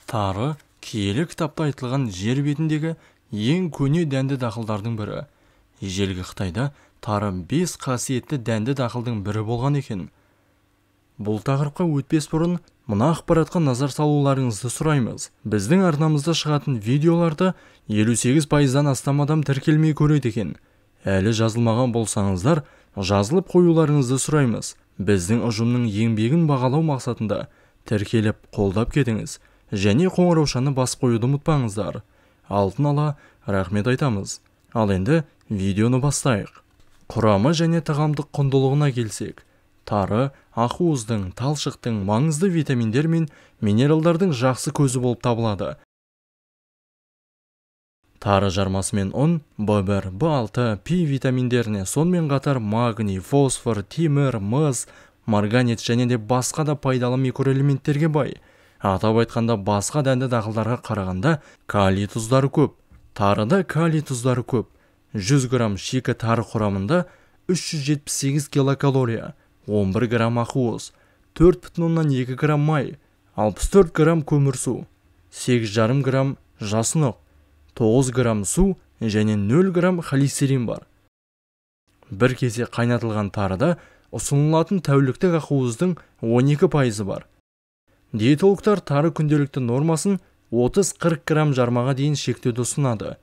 Тары киелі кітапта айтылған жер бетіндегі ең көне дәнді дақылдардың бірі. Ежелгі Қытайда тары 5 қасиетті дәнді дақылдың бірі болған екен. Бұл тақырыпқа өтпес бұрын мына ақпаратқа назар салуларыңызды сұраймыз. Біздің арнамызда шығатын видеоларды 58%-дан астам адам тіркелмей көреді екен. Әлі жазылмаған болсаңыздар, жазылып қоюларыңызды сұраймыз. Біздің ұжымның еңбегін бағалау мақсатында тіркеліп қолдап кетіңіз. Және қоңыраушаны басып қоюды ұмытпаңыздар. Алтын ала рахмет айтамыз. Ал енді видеоны бастайық. Құрамы және тағамдық құндылығына келсек, тары ақуыздың, талшықтың маңызды витаминдер мен минералдардың жақсы көзі болып табылады. Тары жармасы мен ұн В1, В6, P витаминдеріне, сонымен қатар магний, фосфор, темір, мыс, марганец және де басқа да пайдалы микроэлементтерге бай. Атап айтқанда басқа дәнді дақылдарға қарағанда калий тұздары көп. Тарыда калий тұздары көп. 100 грамм шикі тары құрамында 378 килокалория, 11 грамм ақуыз, 4,2 грамм май, 64 грамм көмірсу, 8,5 грамм жасұнық, 9 грамм су және 0 грамм холестерин бар. Бір кесе қайнатылған тарыда ұсынылатын тәуліктік ақуыздың 12% бар. Диетологтар тары күнделікті нормасын 30-40 грамм жармаға дейін шектеуді ұсынады.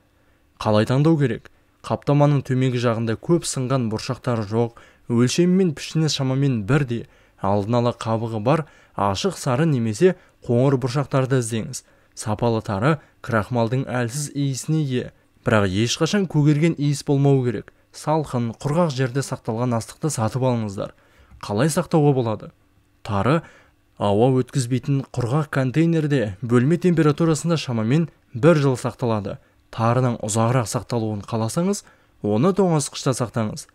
Қалай таңдау керек? Қаптаманың төменгі жағында көп сынған бұршақтары жоқ, өлшемі мен пішіні шамамен бірдей, алдын ала қабығы бар, ашық сары немесе қоңыр бұршақтарды іздеңіз. Сапалы тары крахмалдың әлсіз иісіне ие, бірақ ешқашан көгерген иіс болмау керек. Салқын, құрғақ жерде сақталған астықты сатып алыңыздар. Қалай сақтауға болады? Тары ауа өткізбейтін құрғақ контейнерде бөлме температурасында шамамен 1 жыл сақталады. Тарының ұзағырақ сақталуын қаласаңыз, оны тоңазытқышта сақтаңыз.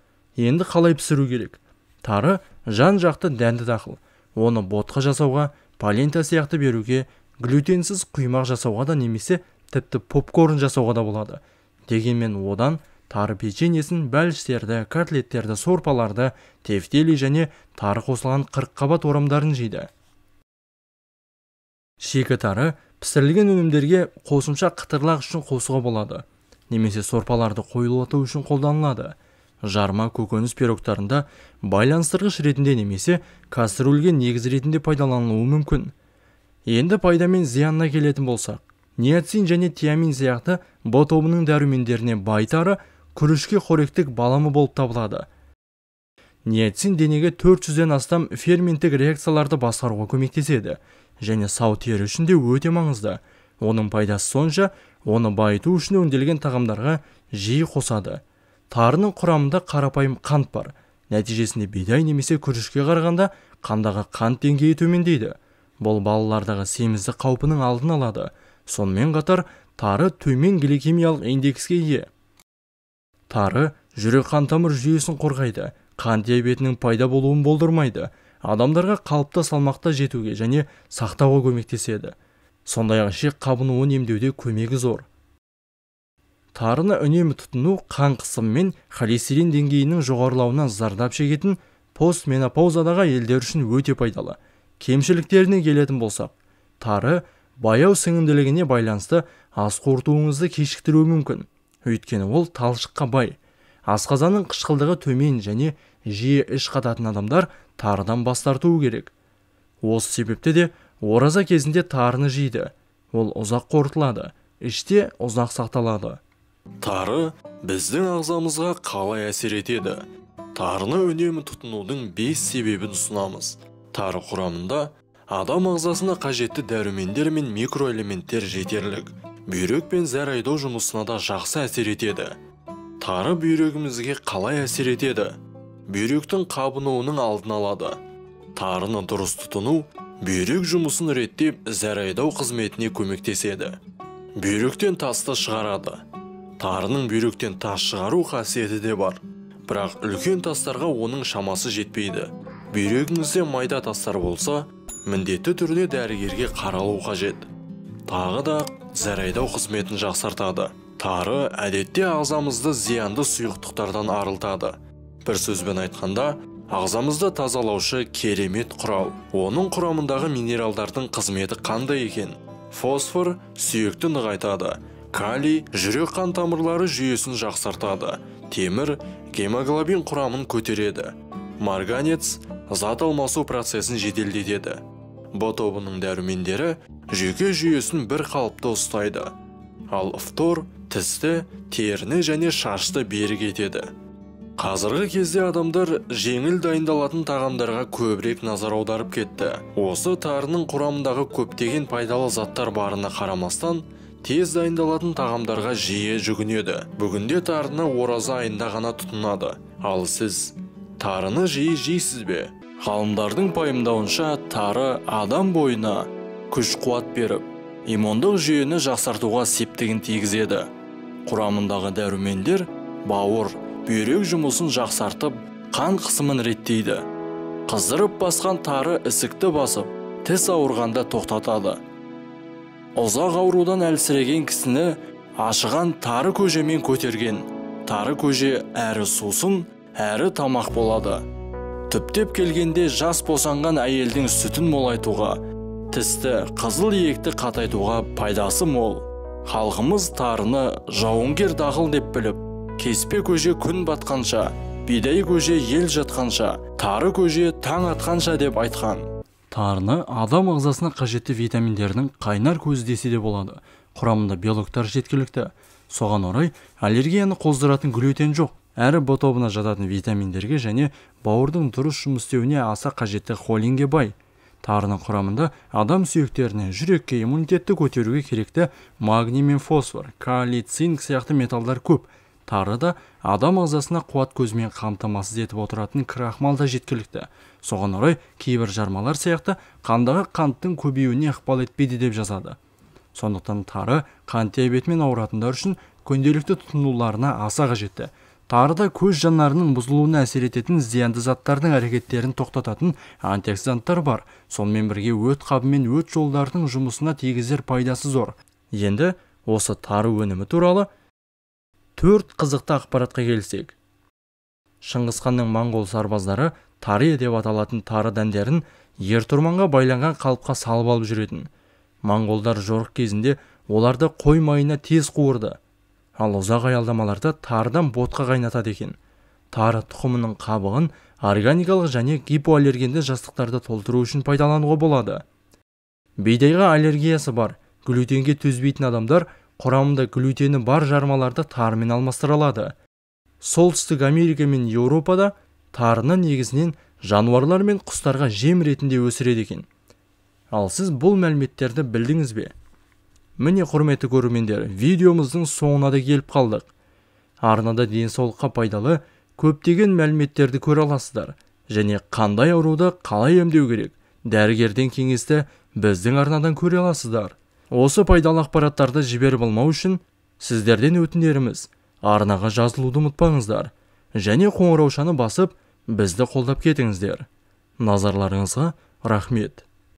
Енді қалай пісіру керек? Тары жан-жақты дәнді дақыл. Оны ботқа жасауға, полента сияқты беруге, глютенсіз құймақ жасауға да немесе тіпті попкорн жасауға да болады. Дегенмен одан тары печеньесін, бәліштерді, котлеттерді, сорпаларды, тефтели және тары қосылған 40 қабат орамдарын жейді. Шикі тары пісірілген өнімдерге қосымша қытырлақ үшін қосуға болады, немесе сорпаларды қоюлату үшін қолданылады. Жарма көкөніс пирогтарында байланыстырғыш ретінде немесе кастрюльге негіз ретінде пайдаланылуы мүмкін. Енді пайда мен зиянына келетін болсақ, ниацин және тиамин сияқты В тобының дәрумендеріне бай тары күрішке қоректік баламы болып табылады. Ниацин денеге 400-ден астам ферменттік реакцияларды басқаруға көмектеседі және сау тері үшін де өте маңызды. Оның пайдасы сонша, оны байыту үшін өңделген тағамдарға жиі қосады. Тарының құрамында қарапайым қант бар. Нәтижесінде бидай немесе күрішке қарағанда қандағы қант деңгейі төмендейді. Бұл балалардағы семіздік қаупінің алдын алады. Сонымен қатар тары төмен гликемиялық индекске ие. Тары жүрек-қан тамыр жүйесін қорғайды, қан диабетінің пайда болуын болдырмайды, адамдарға қалыпты салмақта жетуге және сақтауға көмектеседі. Сондай-ақ ішек қабынуын емдеуде көмегі зор. Тарыны үнемі тұтыну қан қысымы мен холестерин деңгейінің жоғарылауынан зардап шегетін постменопаузадағы әйелдер үшін өте пайдалы. Кемшіліктеріне келетін болсақ, тары баяу сіңімділігіне байланысты ас қорытуыңызды кешіктіруі мүмкін. Өйткені ол талшыққа бай. Асқазанның қышқылдығы төмен және жиі іш қататын адамдар тарыдан бас тартуы керек. Осы себепті де ораза кезінде тарыны жейді. Ол ұзақ қорытылады, іште ұзақ сақталады. Тары біздің ағзамызға қалай әсер етеді? Тарыны үнемі тұтынудың 5 себебін ұсынамыз. Тары құрамында адам ағзасына қажетті дәрумендер мен микроэлементтер жетерлік. Бүйрек пен зәр айдау жұмысына да жақсы әсер етеді. Тары бүйрегімізге қалай әсер етеді? Бүйректің қабынуының алдын алады. Тарыны дұрыс тұтыну бүйрек жұмысын реттеп зәр айдау қызметіне көмектеседі. Бүйректен тасты шығарады. Тарының бүйректен тас шығару қасиеті де бар. Бірақ үлкен тастарға оның шамасы жетпейді. Бүйрегіңізде майда тастар болса, міндетті түрде дәрігерге қаралу қажет. Тағы да зәр айдау қызметін жақсартады. Тары әдетте ағзамызды зиянды сұйықтықтардан арылтады. Бір сөзбен айтқанда, ағзамызды тазалаушы керемет құрал. Оның құрамындағы минералдардың қызметі қандай екен? Фосфор сүйекті нығайтады. Калий жүрек қан тамырлары жүйесін жақсартады. Темір гемоглобин құрамын көтереді. Марганец зат алмасу процесін жеделдетеді. Б тобының дәрумендері жүйке жүйесін бір қалыпты ұстайды. Ал фтор тісті, теріні және шашты берік етеді. Қазіргі кезде адамдар жеңіл дайындалатын тағамдарға көбірек назар аударып кетті. Осы тарының құрамындағы көптеген пайдалы заттар барына қарамастан, тез дайындалатын тағамдарға жиі жүгінеді. Бүгінде тарыны ораза айында ғана тұтынады. Ал сіз тарыны жиі жейсіз бе? Ғалымдардың пайымдауынша тары адам бойына күш-қуат беріп, иммундық жүйені жақсартуға септігін тигізеді. Құрамындағы дәрумендер бауыр, бүйрек жұмысын жақсартып, қан қысымын реттейді. Қыздырып басқан тары ісікті басып, тіс ауырғанда тоқтатады. Ұзақ аурудан әлсіреген кісіні ашыған тары көжемен көтерген. Тары көже әрі сусын, әрі тамақ болады. Түптеп келгенде жас босанған әйелдің сүтін молайтуға, тісті, қызыл иекті қатайтуға пайдасы мол. Халқымыз тарыны жауынгер дақыл деп біліп, кеспе көже күн батқанша, бидай көже ел жатқанша, тары көже таң атқанша деп айтқан. Тарыны адам ағзасына қажетті витаминдердің қайнар көзі десе де болады. Құрамында белоктар жеткілікті. Соған орай аллергияны қоздыратын глютен жоқ. Әрі Б тобына жататын витаминдерге және бауырдың дұрыс жұмыс істеуіне аса қажетті холинге бай. Тарының құрамында адам сүйектеріне, жүрекке, иммунитетті көтеруге керекті магний мен фосфор, калий, цинк сияқты металдар көп. Тарыда адам ағзасына қуат көзімен қамтамасыз етіп отыратын крахмал да жеткілікті. Соған орай кейбір жармалар сияқты қандағы қанттың көбеюіне ықпал етпейді деп жазады. Сондықтан тары қант диабетімен ауыратындар үшін күнделікті тұтынуларына аса қажетті. Тарыда көз жанарының бұзылуына әсер ететін зиянды заттардың әрекеттерін тоқтататын антиоксиданттар бар. Сонымен бірге өт қабы мен өт жолдарының жұмысына тигізер пайдасы зор. Енді осы тары өнімі туралы 4 қызықты ақпаратқа келсек. Шыңғыс ханның моңғол сарбаздары тария деп аталатын тары дәндерін ер-тұрманға байланған қалыпқа салып алып жүретін. Моңғолдар жорық кезінде оларды қой майына тез қуырды. Ал ұзақ аялдамаларда тарыдан ботқа қайнатады екен. Тары тұқымының қабығын органикалық және гипоаллергенді жастықтарды толтыру үшін пайдалануға болады. Бидайға аллергиясы бар, глютенге төзбейтін адамдар құрамында глютені бар жармаларды тарымен алмастырылады. Солтүстік Америка мен Еуропада тарыны негізінен жануарлар мен құстарға жем ретінде өсіреді екен. Ал сіз бұл мәліметтерді білдіңіз бе? Міне құрметті көрермендер, видеомыздың соңына да келіп қалдық. Арнада денсаулыққа пайдалы көптеген мәліметтерді көре аласыздар. Және қандай ауруды қалай емдеу керек? Дәрігерден кеңесті біздің арнадан көре аласыздар. Осы пайдалы ақпараттарды жіберіп алмау үшін сіздерден өтінеріміз, арнаға жазылуды ұмытпаңыздар. Және қоңыраушаны басып, бізді қолдап кетіңіздер. Назарларыңызға рахмет.